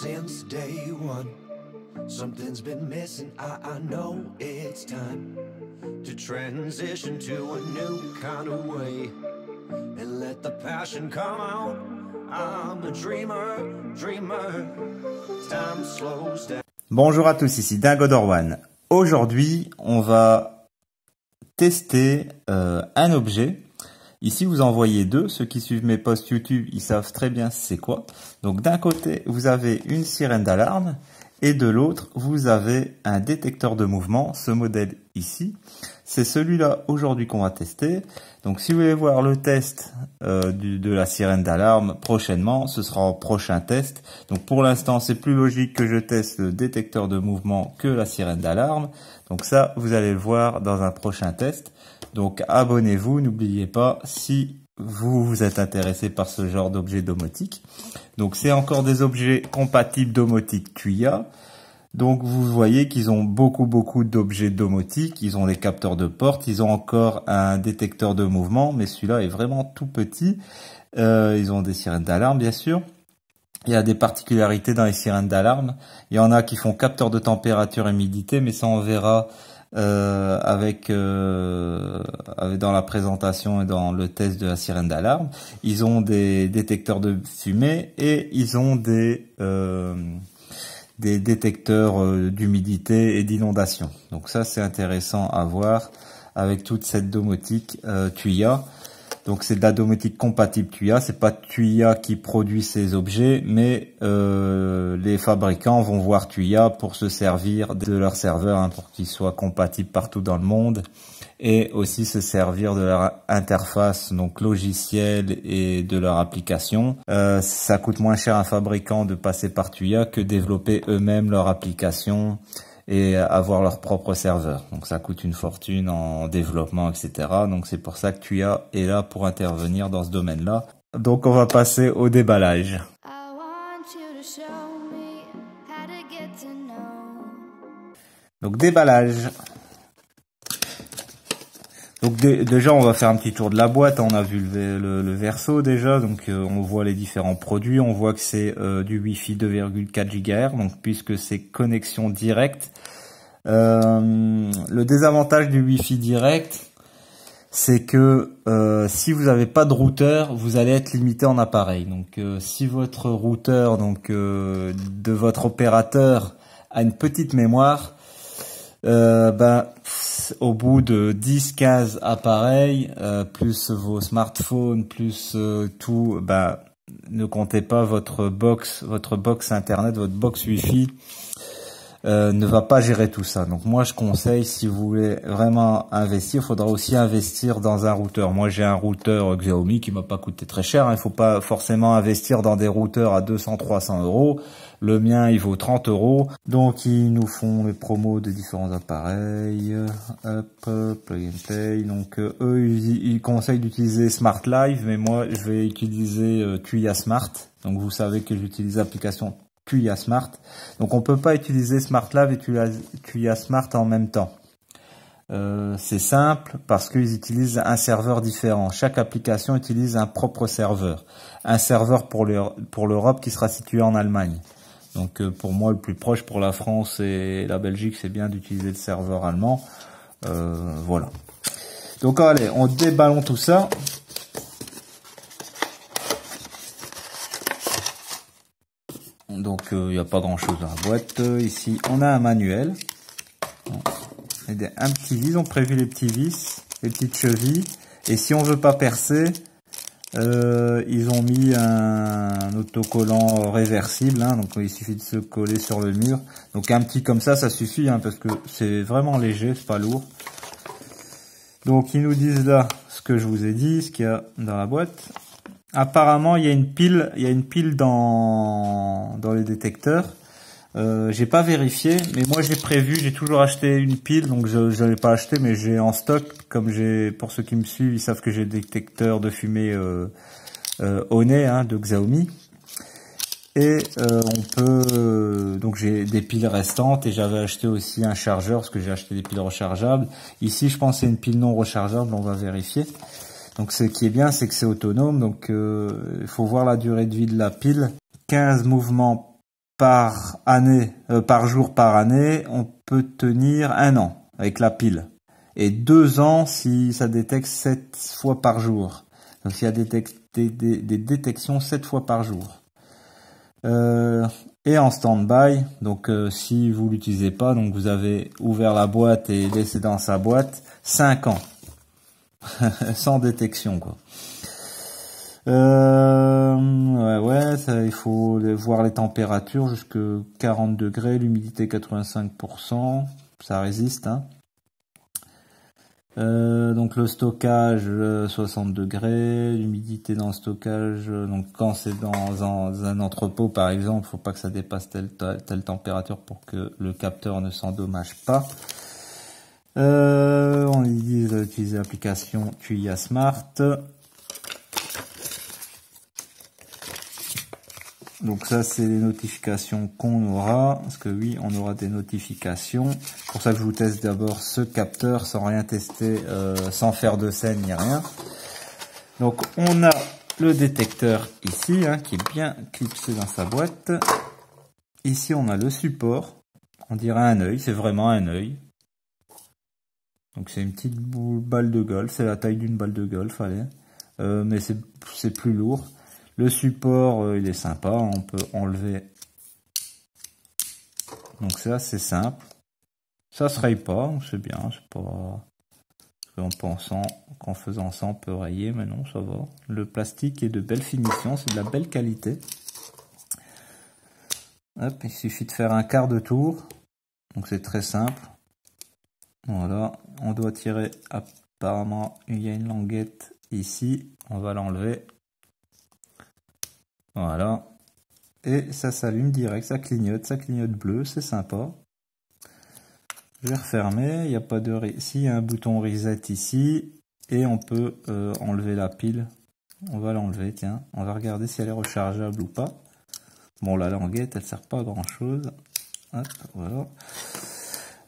since day one. Something's been missing, I know it's time to transition to a new kind of way and let the passion come out. I'm a dreamer, time slows down. Bonjour à tous, ici Dingodor1. Aujourd'hui, on va tester un objet. Ici, vous en voyez deux. Ceux qui suivent mes posts YouTube, ils savent très bien c'est quoi. Donc d'un côté, vous avez une sirène d'alarme et de l'autre, vous avez un détecteur de mouvement. Ce modèle ici, c'est celui-là aujourd'hui qu'on va tester. Donc si vous voulez voir le test de la sirène d'alarme prochainement, ce sera en prochain test. Donc pour l'instant, c'est plus logique que je teste le détecteur de mouvement que la sirène d'alarme. Donc ça, vous allez le voir dans un prochain test. Donc abonnez-vous, n'oubliez pas si vous êtes intéressé par ce genre d'objet domotique. Donc c'est encore des objets compatibles domotique Tuya. Donc vous voyez qu'ils ont beaucoup d'objets domotiques, ils ont des capteurs de porte, ils ont encore un détecteur de mouvement, mais celui-là est vraiment tout petit. Ils ont des sirènes d'alarme bien sûr. Il y a des particularités dans les sirènes d'alarme. Il y en a qui font capteur de température et humidité, mais ça on verra dans la présentation et dans le test de la sirène d'alarme. Ils ont des détecteurs de fumée et ils ont des détecteurs d'humidité et d'inondation. Donc ça c'est intéressant à voir avec toute cette domotique Tuya. Donc c'est de la domotique compatible Tuya, c'est pas Tuya qui produit ces objets, mais les fabricants vont voir Tuya pour se servir de leur serveur, pour qu'ils soient compatibles partout dans le monde, et aussi se servir de leur interface donc logicielle et de leur application. Ça coûte moins cher à un fabricant de passer par Tuya que développer eux-mêmes leur application et avoir leur propre serveur. Donc ça coûte une fortune en développement, etc. Donc c'est pour ça que Tuya est là pour intervenir dans ce domaine-là. Donc on va passer au déballage. Donc déballage. Donc déjà on va faire un petit tour de la boîte. On a vu le verso déjà, donc on voit les différents produits. On voit que c'est du Wi-Fi 2,4 GHz, donc puisque c'est connexion directe. Le désavantage du Wi-Fi direct, c'est que si vous n'avez pas de routeur, vous allez être limité en appareil. Donc si votre routeur de votre opérateur a une petite mémoire, au bout de 10-15 appareils, plus vos smartphones, plus tout, ne comptez pas votre box internet, votre box Wi-Fi ne va pas gérer tout ça. Donc moi je conseille, si vous voulez vraiment investir, il faudra aussi investir dans un routeur. Moi j'ai un routeur Xiaomi qui m'a pas coûté très cher. Il faut pas forcément investir dans des routeurs à 200-300 euros. Le mien il vaut 30 euros. Donc ils nous font les promos de différents appareils. Hop, Plug and Play. Donc eux ils conseillent d'utiliser Smart Live, mais moi je vais utiliser Tuya Smart. Donc vous savez que j'utilise l'application Tuya Smart. Donc on peut pas utiliser Smart Live et Tuya Smart en même temps. C'est simple parce qu'ils utilisent un serveur différent. Chaque application utilise un propre serveur. Un serveur pour l'Europe qui sera situé en Allemagne. Donc pour moi le plus proche pour la France et la Belgique, c'est bien d'utiliser le serveur allemand. Voilà. Donc allez, on déballons tout ça. Donc il n'y a pas grand chose dans la boîte. Ici on a un manuel. Un petit vis, ils ont prévu les petits vis, les petites chevilles. Et si on veut pas percer, ils ont mis un autocollant réversible. Donc il suffit de se coller sur le mur. Donc un petit comme ça suffit, parce que c'est vraiment léger, c'est pas lourd. Donc ils nous disent là ce que je vous ai dit, ce qu'il y a dans la boîte. Apparemment, il y a une pile dans les détecteurs. J'ai pas vérifié, mais moi j'ai toujours acheté une pile, donc je l'ai pas acheté, mais j'ai en stock. Comme pour ceux qui me suivent, ils savent que j'ai le détecteur de fumée Honey de Xiaomi. Et donc j'ai des piles restantes et j'avais acheté aussi un chargeur parce que j'ai acheté des piles rechargeables. Ici, je pense que c'est une pile non rechargeable, on va vérifier. Donc ce qui est bien, c'est que c'est autonome, donc il faut voir la durée de vie de la pile. 15 mouvements par année, par jour par année, on peut tenir 1 an avec la pile. Et 2 ans si ça détecte 7 fois par jour. Donc il y a des détections 7 fois par jour. Et en stand-by, donc si vous l'utilisez pas, donc vous avez ouvert la boîte et laissé dans sa boîte 5 ans. Sans détection, quoi. Ouais, ça, il faut voir les températures jusque 40 degrés, l'humidité 85%, ça résiste, hein. Donc le stockage 60 degrés, l'humidité dans le stockage, donc quand c'est dans un entrepôt par exemple, faut pas que ça dépasse telle température pour que le capteur ne s'endommage pas. On dit d'utiliser l'application Tuya Smart. Donc ça c'est les notifications qu'on aura, parce que oui on aura des notifications. C'est pour ça que je vous teste d'abord ce capteur sans rien tester, sans faire de scène ni rien. Donc on a le détecteur ici, hein, qui est bien clipsé dans sa boîte. Ici on a le support, on dirait un œil, c'est vraiment un œil. Donc c'est une petite balle de golf, c'est la taille d'une balle de golf, allez. Mais c'est plus lourd. Le support, il est sympa, on peut enlever. Donc ça, c'est simple. Ça se raye pas, c'est bien, c'est pas... En pensant qu'en faisant ça, on peut rayer, mais non, ça va. Le plastique est de belle finition, c'est de la belle qualité. Hop, il suffit de faire un quart de tour. Donc c'est très simple. Voilà, on doit tirer, apparemment, il y a une languette ici, on va l'enlever. Voilà. Et ça s'allume direct, ça clignote bleu, c'est sympa. Je vais refermer, il n'y a pas de... Ici, il y a un bouton reset ici, et on peut enlever la pile. On va l'enlever, tiens. On va regarder si elle est rechargeable ou pas. Bon, la languette, elle sert pas à grand chose. Hop, voilà.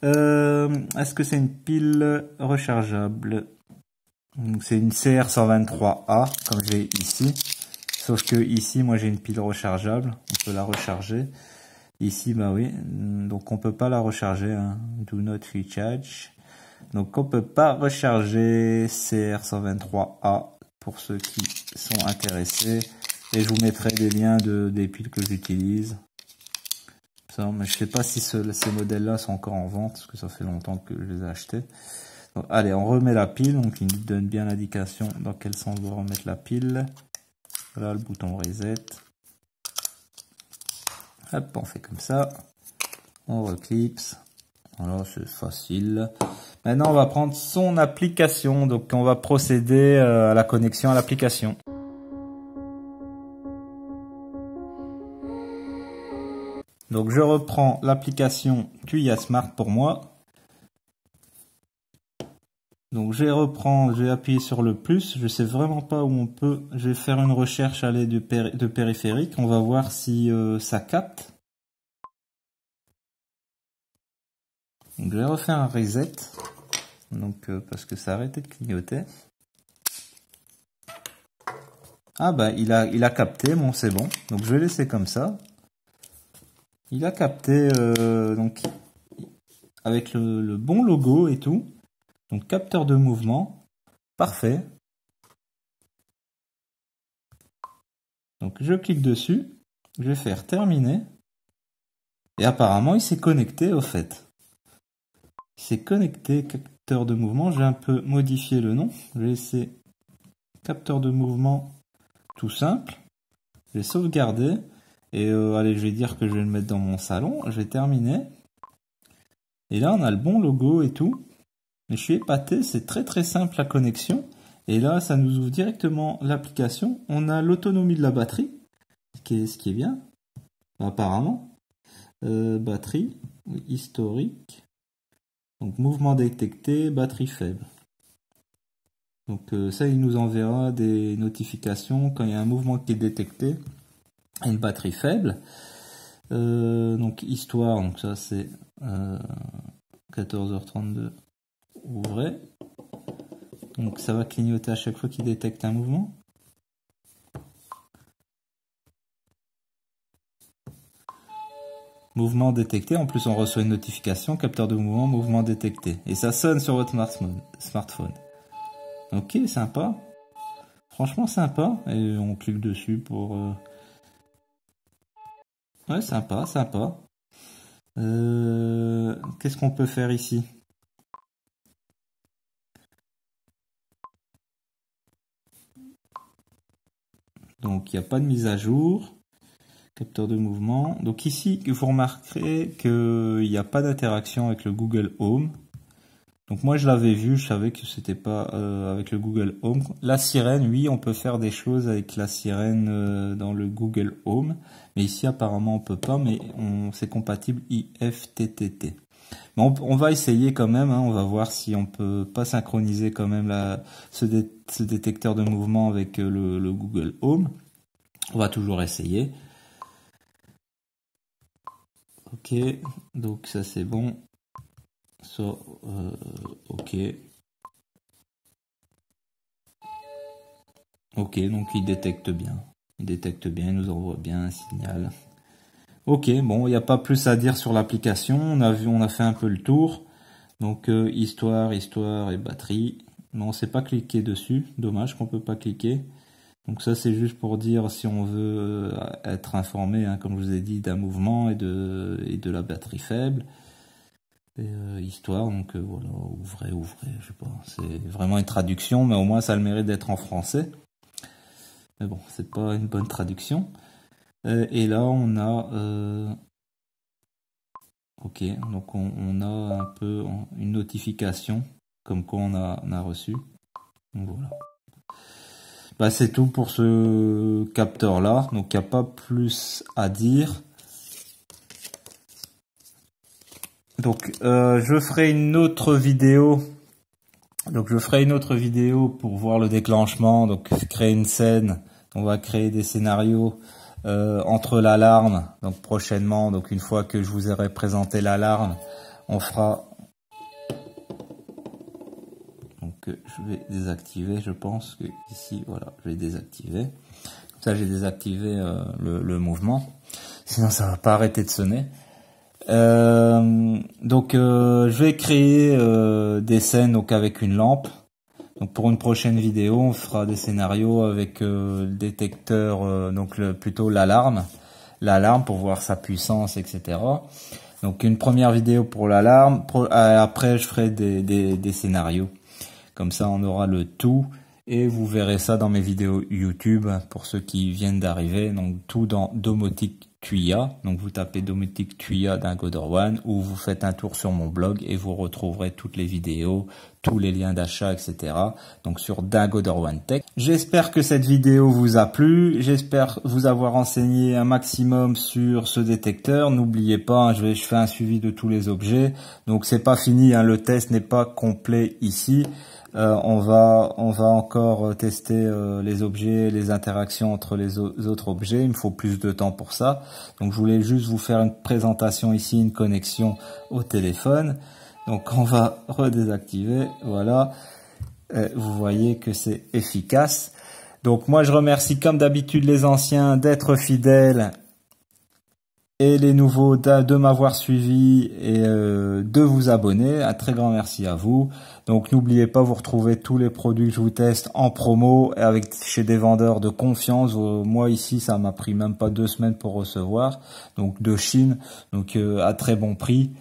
Est-ce que c'est une pile rechargeable? C'est une CR123A, comme j'ai ici. Sauf que ici, moi j'ai une pile rechargeable, on peut la recharger. Ici, bah oui, donc on peut pas la recharger, hein. Do not recharge. Donc on peut pas recharger CR123A pour ceux qui sont intéressés. Et je vous mettrai des liens des piles que j'utilise. Ça, mais je sais pas si ces modèles-là sont encore en vente, parce que ça fait longtemps que je les ai achetés. Donc, allez, on remet la pile, donc il nous donne bien l'indication dans quel sens on va remettre la pile. Voilà le bouton reset. Hop, on fait comme ça. On reclipse. Voilà, c'est facile. Maintenant, on va prendre son application. Donc, on va procéder à la connexion à l'application. Donc, je reprends l'application Tuya Smart pour moi. Donc je vais appuyer sur le plus, je sais vraiment pas où on peut, je vais faire une recherche à l'aide de périphérique, on va voir si ça capte. Donc je vais refaire un reset, donc parce que ça a arrêté de clignoter. Ah bah il a capté, bon c'est bon, donc je vais laisser comme ça. Il a capté donc avec le bon logo et tout. Donc capteur de mouvement, parfait. Donc je clique dessus, je vais faire terminer. Et apparemment il s'est connecté au fait. Il s'est connecté, capteur de mouvement, j'ai un peu modifié le nom. Je vais laisser capteur de mouvement tout simple. Je vais sauvegarder. Et allez, je vais dire que je vais le mettre dans mon salon. Je vais terminer. Et là on a le bon logo et tout. Mais je suis épaté, c'est très très simple la connexion. Et là, ça nous ouvre directement l'application. On a l'autonomie de la batterie, ce qui est bien, apparemment. Batterie, historique. Donc mouvement détecté, batterie faible. Donc ça, il nous enverra des notifications quand il y a un mouvement qui est détecté et une batterie faible. Donc histoire, donc ça c'est 14h32. Ouvrez. Donc ça va clignoter à chaque fois qu'il détecte un mouvement. Mouvement détecté. En plus, on reçoit une notification, capteur de mouvement, mouvement détecté. Et ça sonne sur votre smartphone. Ok, sympa. Franchement, sympa. Et on clique dessus pour... Ouais, sympa, sympa. Qu'est-ce qu'on peut faire ici? Donc, il n'y a pas de mise à jour. Capteur de mouvement. Donc ici, vous remarquerez qu'il n'y a pas d'interaction avec le Google Home. Donc moi, je l'avais vu, je savais que c'était pas avec le Google Home. La sirène, oui, on peut faire des choses avec la sirène dans le Google Home. Mais ici, apparemment, on peut pas, mais c'est compatible IFTTT. Mais on va essayer quand même, hein, on va voir si on peut pas synchroniser quand même ce détecteur de mouvement avec le Google Home. On va toujours essayer. Ok, donc ça c'est bon. Ok. Ok, donc il détecte bien. Il détecte bien, il nous envoie bien un signal. Ok, bon, il n'y a pas plus à dire sur l'application. On a fait un peu le tour. Donc histoire et batterie. Mais on ne sait pas cliquer dessus. Dommage qu'on ne peut pas cliquer. Donc ça c'est juste pour dire si on veut être informé, hein, comme je vous ai dit, d'un mouvement et de la batterie faible. Et, histoire, donc voilà, ouvrez, je sais pas. C'est vraiment une traduction, mais au moins ça a le mérite d'être en français. Mais bon, c'est pas une bonne traduction. Et là on a... ok, donc on a un peu une notification comme quoi on a reçu. Donc voilà. Bah, c'est tout pour ce capteur là, donc il n'y a pas plus à dire. Donc je ferai une autre vidéo. Donc je ferai une autre vidéo pour voir le déclenchement, donc créer une scène. On va créer des scénarios entre l'alarme, donc prochainement, donc une fois que je vous aurai présenté l'alarme, on fera... Je vais désactiver, je pense que ici, voilà, je vais désactiver. Comme ça, j'ai désactivé le mouvement. Sinon, ça va pas arrêter de sonner. Donc, je vais créer des scènes donc avec une lampe. Donc, pour une prochaine vidéo, on fera des scénarios avec le détecteur, donc plutôt l'alarme pour voir sa puissance, etc. Donc, une première vidéo pour l'alarme. Après, je ferai des scénarios. Comme ça, on aura le tout et vous verrez ça dans mes vidéos YouTube pour ceux qui viennent d'arriver. Donc, tout dans Domotique Tuya. Donc, vous tapez Domotique Tuya d'Encoder One ou vous faites un tour sur mon blog et vous retrouverez toutes les vidéos, tous les liens d'achat, etc. Donc, sur Encoder One Tech. J'espère que cette vidéo vous a plu. J'espère vous avoir enseigné un maximum sur ce détecteur. N'oubliez pas, hein, je fais un suivi de tous les objets. Donc, c'est pas fini, hein, le test n'est pas complet ici. On va encore tester les objets, les interactions entre les autres objets. Il me faut plus de temps pour ça. Donc je voulais juste vous faire une présentation ici, une connexion au téléphone. Donc on va redésactiver. Voilà. Vous voyez que c'est efficace. Donc moi je remercie comme d'habitude les anciens d'être fidèles et les nouveaux de m'avoir suivi et de vous abonner. Un très grand merci à vous. Donc n'oubliez pas, vous retrouvez tous les produits que je vous teste en promo chez des vendeurs de confiance. Moi ici, ça m'a pris même pas 2 semaines pour recevoir. Donc de Chine, donc à très bon prix.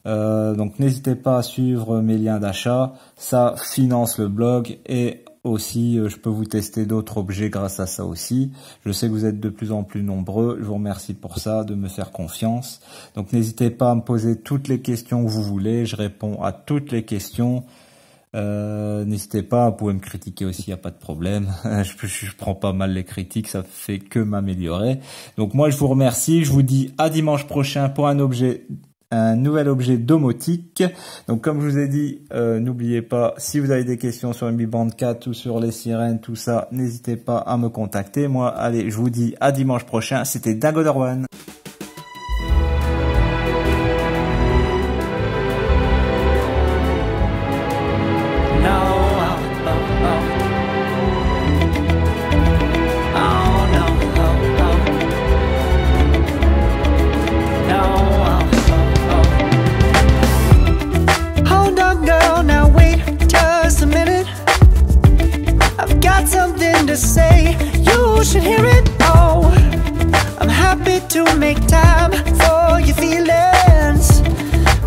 Donc n'hésitez pas à suivre mes liens d'achat. Ça finance le blog et aussi, je peux vous tester d'autres objets grâce à ça aussi. Je sais que vous êtes de plus en plus nombreux. Je vous remercie pour ça, de me faire confiance. Donc, n'hésitez pas à me poser toutes les questions que vous voulez. Je réponds à toutes les questions. N'hésitez pas, vous pouvez me critiquer aussi, il n'y a pas de problème. Je prends pas mal les critiques, ça fait que m'améliorer. Donc, moi, je vous remercie. Je vous dis à dimanche prochain pour un nouvel objet domotique. Donc comme je vous ai dit, n'oubliez pas, si vous avez des questions sur Mi Band 4 ou sur les sirènes, tout ça, n'hésitez pas à me contacter. Moi, allez, je vous dis à dimanche prochain. C'était Encoder One. No. to make time for your feelings,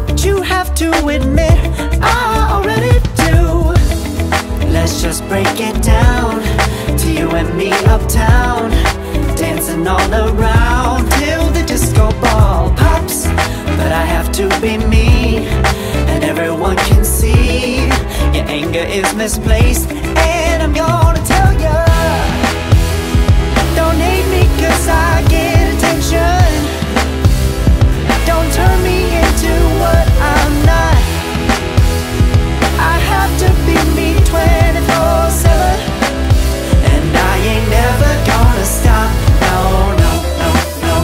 but you have to admit I already do. Let's just break it down to you and me uptown, dancing all around till the disco ball pops. But I have to be me, and everyone can see your anger is misplaced. And I'm gonna tell ya, don't hate me 'cause I get attention. Don't turn me into what I'm not. I have to be me 24/7, and I ain't never gonna stop. No, no, no, no.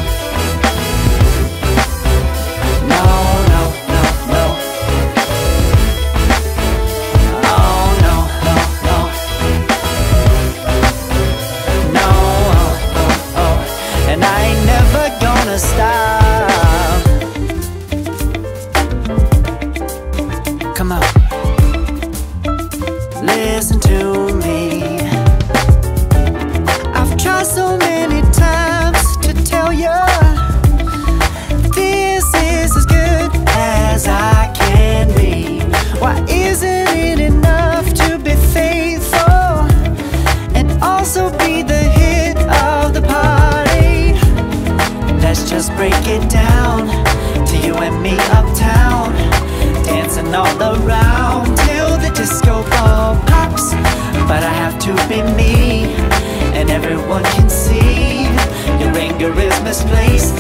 No, no, no, no. Oh, no, no, no. No, oh, oh, oh. And I ain't never gonna stop. Come on, listen to me. I've tried so many times to tell you this is as good as I can be. Why isn't it enough to be faithful and also be the hit of the party? Let's just break it down to you and me uptown, dancing all around till the disco ball pops. But I have to be me, and everyone can see your anger is misplaced.